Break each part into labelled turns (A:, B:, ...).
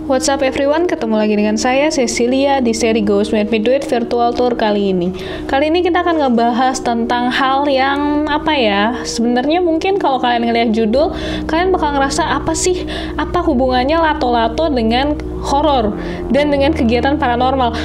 A: What's up everyone, ketemu lagi dengan saya Cecilia di seri Ghost Made Me Do It Virtual Tour kali ini. Kali ini kita akan ngebahas tentang hal yang sebenarnya mungkin kalau kalian ngelihat judul, kalian bakal ngerasa apa hubungannya lato-lato dengan horor dan dengan kegiatan paranormal.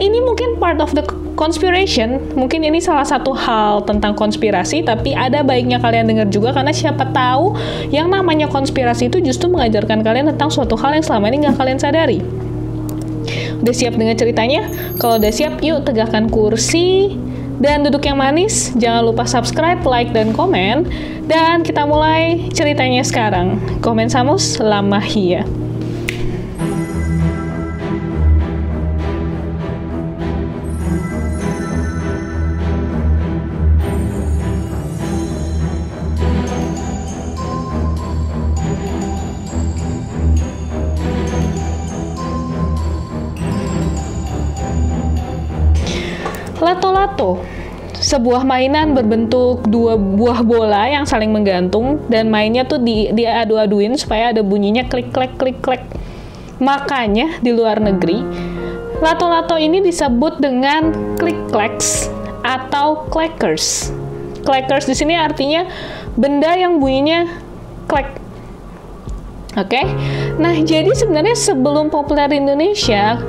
A: Ini mungkin part of the conspiration, mungkin ini salah satu hal tentang konspirasi, tapi ada baiknya kalian dengar juga, karena siapa tahu yang namanya konspirasi itu justru mengajarkan kalian tentang suatu hal yang selama ini nggak kalian sadari. Udah siap dengar ceritanya? Kalau udah siap, yuk tegakkan kursi dan duduk yang manis. Jangan lupa subscribe, like, dan komen. Dan kita mulai ceritanya sekarang. Comenzamos la magia. Lato-lato, sebuah mainan berbentuk dua buah bola yang saling menggantung, dan mainnya tuh diadu-aduin supaya ada bunyinya klik-klek klik-klek. Makanya di luar negeri, lato-lato ini disebut dengan click-clacks atau clackers. Clackers di sini artinya benda yang bunyinya klek. Oke? Nah, jadi sebenarnya sebelum populer di Indonesia,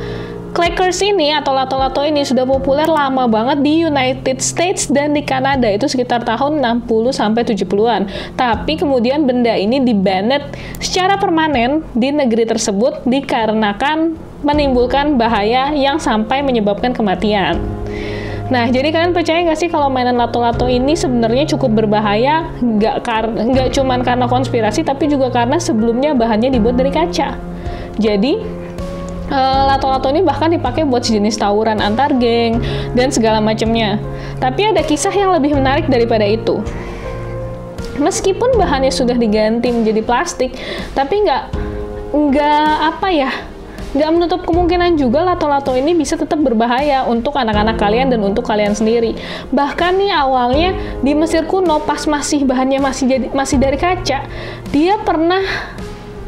A: clackers ini atau lato-lato ini sudah populer lama banget di United States dan di Kanada, itu sekitar tahun 60 sampai 70-an. Tapi kemudian benda ini di-banned secara permanen di negeri tersebut dikarenakan menimbulkan bahaya yang sampai menyebabkan kematian. Nah, jadi kalian percaya nggak sih kalau mainan lato-lato ini sebenarnya cukup berbahaya? Nggak cuman karena konspirasi, tapi juga karena sebelumnya bahannya dibuat dari kaca. Jadi lato-lato ini bahkan dipakai buat sejenis tawuran antar geng dan segala macamnya. Tapi ada kisah yang lebih menarik daripada itu. Meskipun bahannya sudah diganti menjadi plastik, tapi nggak menutup kemungkinan juga lato-lato ini bisa tetap berbahaya untuk anak-anak kalian dan untuk kalian sendiri. Bahkan nih awalnya di Mesir kuno, pas bahannya masih dari kaca, dia pernah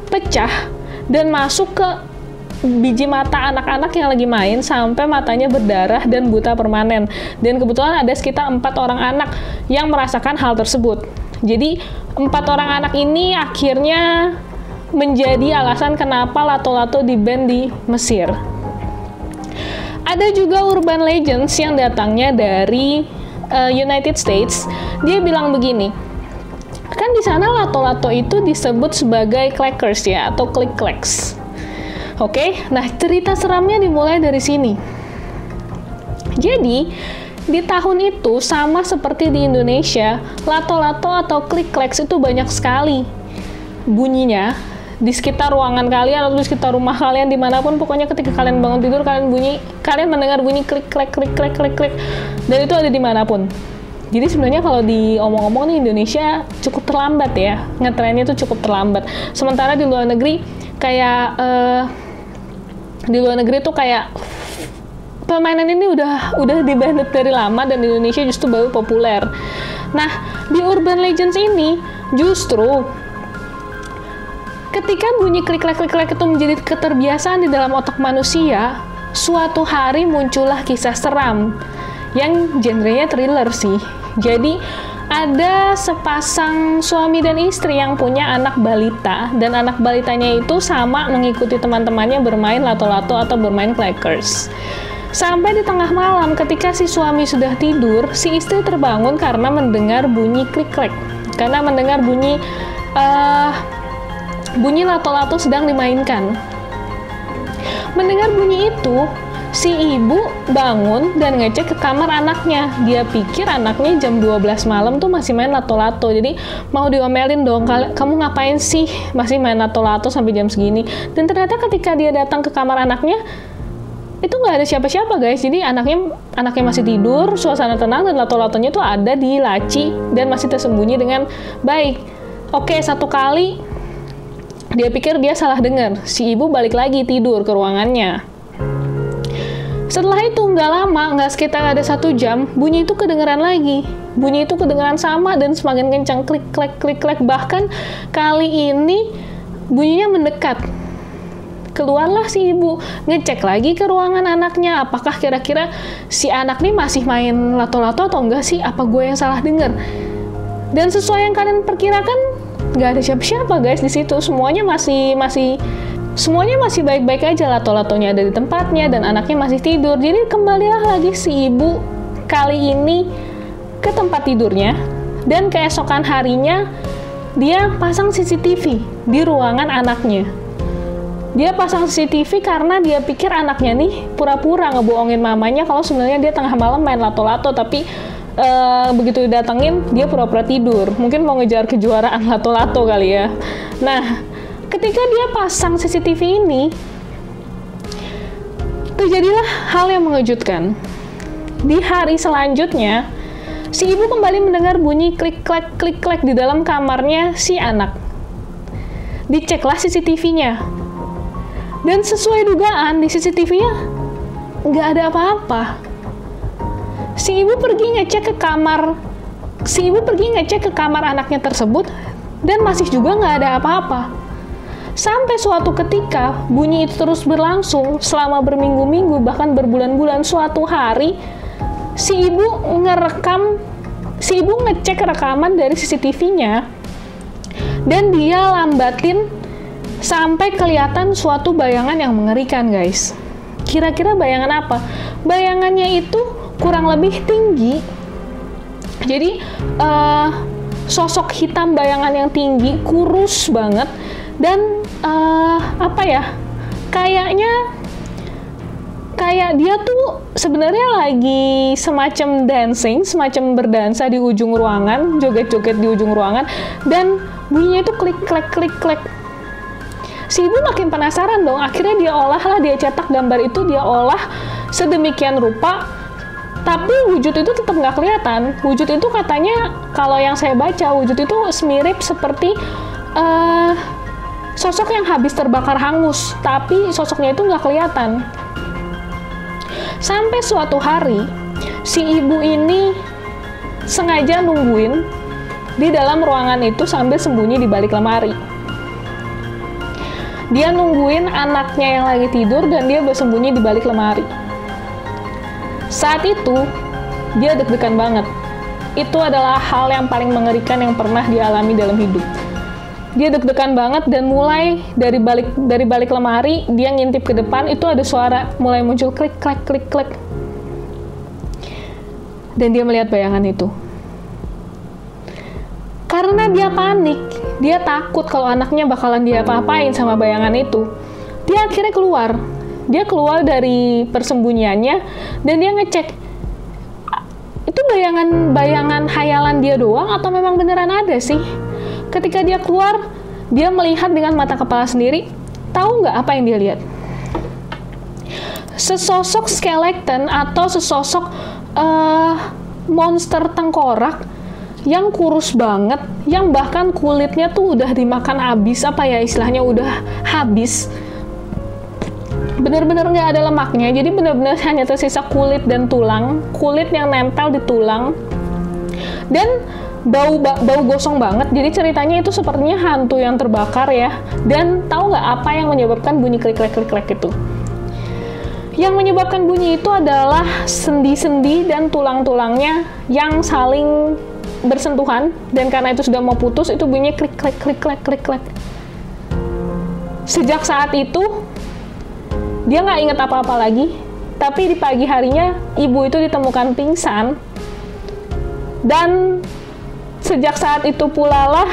A: pecah dan masuk ke biji mata anak-anak yang lagi main sampai matanya berdarah dan buta permanen. Dan kebetulan ada sekitar 4 orang anak yang merasakan hal tersebut. Jadi 4 orang anak ini akhirnya menjadi alasan kenapa lato-lato di-ban di Mesir. Ada juga urban legends yang datangnya dari United States. Dia bilang begini, kan di sana lato-lato itu disebut sebagai clackers ya, atau click-clacks. Oke, nah cerita seramnya dimulai dari sini. Jadi, di tahun itu sama seperti di Indonesia, lato-lato atau click-clacks itu banyak sekali bunyinya di sekitar ruangan kalian atau di sekitar rumah kalian, dimanapun pokoknya ketika kalian bangun tidur kalian mendengar bunyi klik-klek klik-klek klik-klek, dan itu ada dimanapun. Jadi sebenarnya kalau diomong-omong nih, Indonesia cukup terlambat ya, ngetrennya tuh cukup terlambat. Sementara di luar negeri kayak permainan ini udah di-banned dari lama, dan di Indonesia justru baru populer. Nah, di urban legends ini justru ketika bunyi klik-klek itu menjadi keterbiasaan di dalam otak manusia, suatu hari muncullah kisah seram yang genrenya thriller sih. Jadi ada sepasang suami dan istri yang punya anak balita, dan anak balitanya itu sama mengikuti teman-temannya bermain lato-lato atau bermain clackers. Sampai di tengah malam ketika si suami sudah tidur, si istri terbangun karena mendengar bunyi klik-klek. Karena mendengar bunyi lato-lato sedang dimainkan. Mendengar bunyi itu, si ibu bangun dan ngecek ke kamar anaknya. Dia pikir anaknya jam 12 malam tuh masih main lato-lato. Jadi mau diomelin dong, kamu ngapain sih masih main lato-lato sampai jam segini? Dan ternyata ketika dia datang ke kamar anaknya, itu nggak ada siapa-siapa guys. Jadi anaknya masih tidur, suasana tenang, dan lato-latonya tuh ada di laci dan masih tersembunyi dengan baik. Oke, satu kali dia pikir dia salah dengar. Si ibu balik lagi tidur ke ruangannya. Setelah itu nggak lama, nggak sekitar ada 1 jam, bunyi itu kedengeran lagi. Bunyi itu kedengeran sama dan semakin kencang, klik-klek, klik-klek. Bahkan kali ini bunyinya mendekat. Keluarlah si ibu, ngecek lagi ke ruangan anaknya, apakah kira-kira si anak nih masih main lato-lato atau enggak sih, apa gue yang salah dengar. Dan sesuai yang kalian perkirakan, nggak ada siapa-siapa guys di situ, semuanya masih baik-baik aja, lato-latonya ada di tempatnya dan anaknya masih tidur. Jadi kembalilah lagi si ibu kali ini ke tempat tidurnya, dan keesokan harinya dia pasang CCTV di ruangan anaknya. Dia pasang CCTV karena dia pikir anaknya nih pura-pura ngebohongin mamanya kalau sebenarnya dia tengah malam main lato-lato, tapi begitu didatengin dia pura-pura tidur. Mungkin mau ngejar kejuaraan lato-lato kali ya. Nah, ketika dia pasang CCTV ini, terjadilah hal yang mengejutkan. Di hari selanjutnya, si ibu kembali mendengar bunyi klik-klek di dalam kamarnya si anak. Diceklah CCTV-nya. Dan sesuai dugaan, di CCTV-nya nggak ada apa-apa. Si ibu pergi ngecek ke kamar anaknya tersebut, dan masih juga nggak ada apa-apa. Sampai suatu ketika, bunyi itu terus berlangsung selama berminggu-minggu, bahkan berbulan-bulan. Suatu hari, si ibu ngecek rekaman dari CCTV-nya, dan dia lambatin sampai kelihatan suatu bayangan yang mengerikan, guys. Kira-kira bayangan apa? Bayangannya itu kurang lebih tinggi. Jadi, sosok hitam bayangan yang tinggi, kurus banget, dan kayak dia tuh sebenarnya lagi semacam berdansa di ujung ruangan, joget-joget di ujung ruangan, dan bunyinya itu klik-klek. Si ibu makin penasaran dong, akhirnya dia cetak gambar itu, dia olah sedemikian rupa, tapi wujud itu tetap nggak kelihatan. Wujud itu katanya, kalau yang saya baca, wujud itu mirip seperti sosok yang habis terbakar hangus, tapi sosoknya itu nggak kelihatan. Sampai suatu hari, si ibu ini sengaja nungguin di dalam ruangan itu sambil sembunyi di balik lemari. Dia nungguin anaknya yang lagi tidur dan dia bersembunyi di balik lemari. Saat itu, dia deg-degan banget. Itu adalah hal yang paling mengerikan yang pernah dialami dalam hidup. Dia deg-degan banget dan mulai dari balik lemari, dia ngintip ke depan, itu ada suara mulai muncul klik-klek. Dan dia melihat bayangan itu. Karena dia panik, dia takut kalau anaknya bakalan dia apa-apain sama bayangan itu. Dia akhirnya keluar. Dia keluar dari persembunyiannya dan dia ngecek, itu bayangan hayalan dia doang atau memang beneran ada sih? Ketika dia keluar, dia melihat dengan mata kepala sendiri. Tahu nggak apa yang dia lihat? Sesosok skeleton atau sesosok monster tengkorak yang kurus banget, yang bahkan kulitnya tuh udah dimakan habis, istilahnya udah habis. Bener-bener nggak ada lemaknya, jadi bener-bener hanya tersisa kulit dan tulang, kulit yang nempel di tulang, dan bau gosong banget. Jadi ceritanya itu sepertinya hantu yang terbakar ya. Dan tahu nggak apa yang menyebabkan bunyi klik-klek itu? Yang menyebabkan bunyi itu adalah sendi-sendi dan tulang-tulangnya yang saling bersentuhan, dan karena itu sudah mau putus, itu bunyinya klik-klek. Sejak saat itu, dia nggak ingat apa-apa lagi, tapi di pagi harinya, ibu itu ditemukan pingsan, dan sejak saat itu pula lah,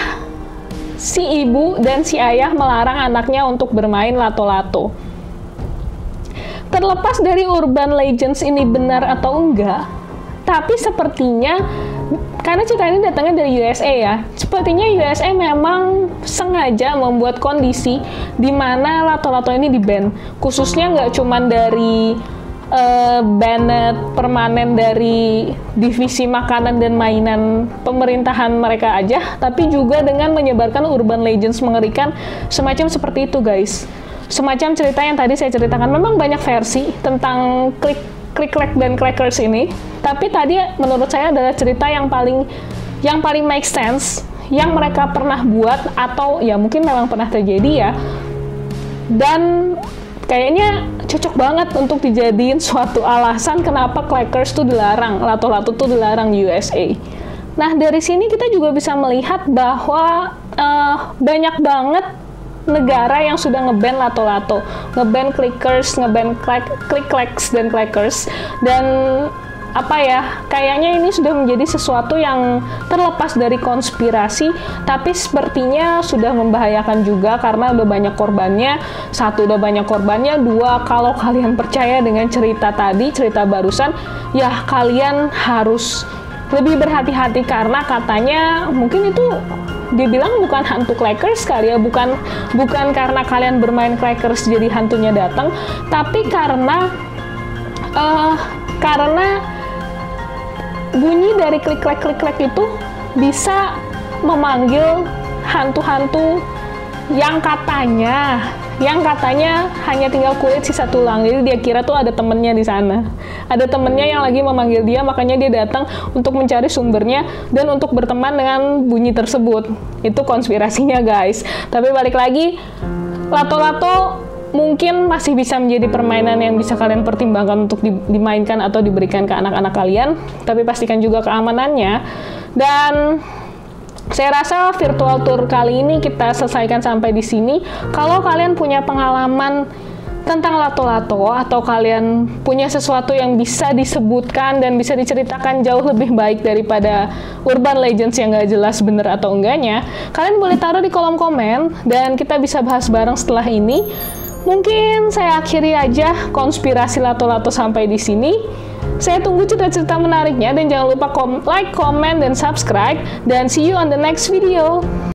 A: si ibu dan si ayah melarang anaknya untuk bermain lato-lato. Terlepas dari urban legends ini benar atau enggak, tapi sepertinya, karena cerita ini datangnya dari USA ya, sepertinya USA memang sengaja membuat kondisi di mana lato-lato ini di-ban. Khususnya nggak cuman dari banned permanen dari divisi makanan dan mainan pemerintahan mereka aja, tapi juga dengan menyebarkan urban legends mengerikan semacam seperti itu, guys. Semacam cerita yang tadi saya ceritakan, memang banyak versi tentang klik-klek dan crackers ini, tapi tadi menurut saya adalah cerita yang paling make sense, yang mereka pernah buat, atau ya mungkin memang pernah terjadi ya. Dan kayaknya cocok banget untuk dijadiin suatu alasan kenapa clackers tuh dilarang, lato-lato tuh dilarang di USA. Nah, dari sini kita juga bisa melihat bahwa banyak banget negara yang sudah nge-ban lato-lato, nge-ban clickers, nge-ban click-clacks dan clackers. Dan kayaknya ini sudah menjadi sesuatu yang terlepas dari konspirasi, tapi sepertinya sudah membahayakan juga karena udah banyak korbannya. Satu, udah banyak korbannya. Dua, kalau kalian percaya dengan cerita barusan, ya kalian harus lebih berhati-hati karena katanya mungkin itu dibilang bukan hantu clackers kali ya, bukan karena kalian bermain clackers jadi hantunya datang, tapi karena bunyi dari klik-klek itu bisa memanggil hantu-hantu yang katanya hanya tinggal kulit sisa tulang. Jadi dia kira tuh ada temennya di sana, ada temennya yang lagi memanggil dia, makanya dia datang untuk mencari sumbernya dan untuk berteman dengan bunyi tersebut. Itu konspirasinya guys. Tapi balik lagi, lato-lato mungkin masih bisa menjadi permainan yang bisa kalian pertimbangkan untuk dimainkan atau diberikan ke anak-anak kalian, tapi pastikan juga keamanannya. Dan saya rasa virtual tour kali ini kita selesaikan sampai di sini. Kalau kalian punya pengalaman tentang lato-lato atau kalian punya sesuatu yang bisa disebutkan dan bisa diceritakan jauh lebih baik daripada urban legends yang nggak jelas bener atau enggaknya, kalian boleh taruh di kolom komen dan kita bisa bahas bareng setelah ini. Mungkin saya akhiri aja konspirasi lato-lato sampai di sini. Saya tunggu cerita-cerita menariknya dan jangan lupa like, comment, dan subscribe. Dan see you on the next video.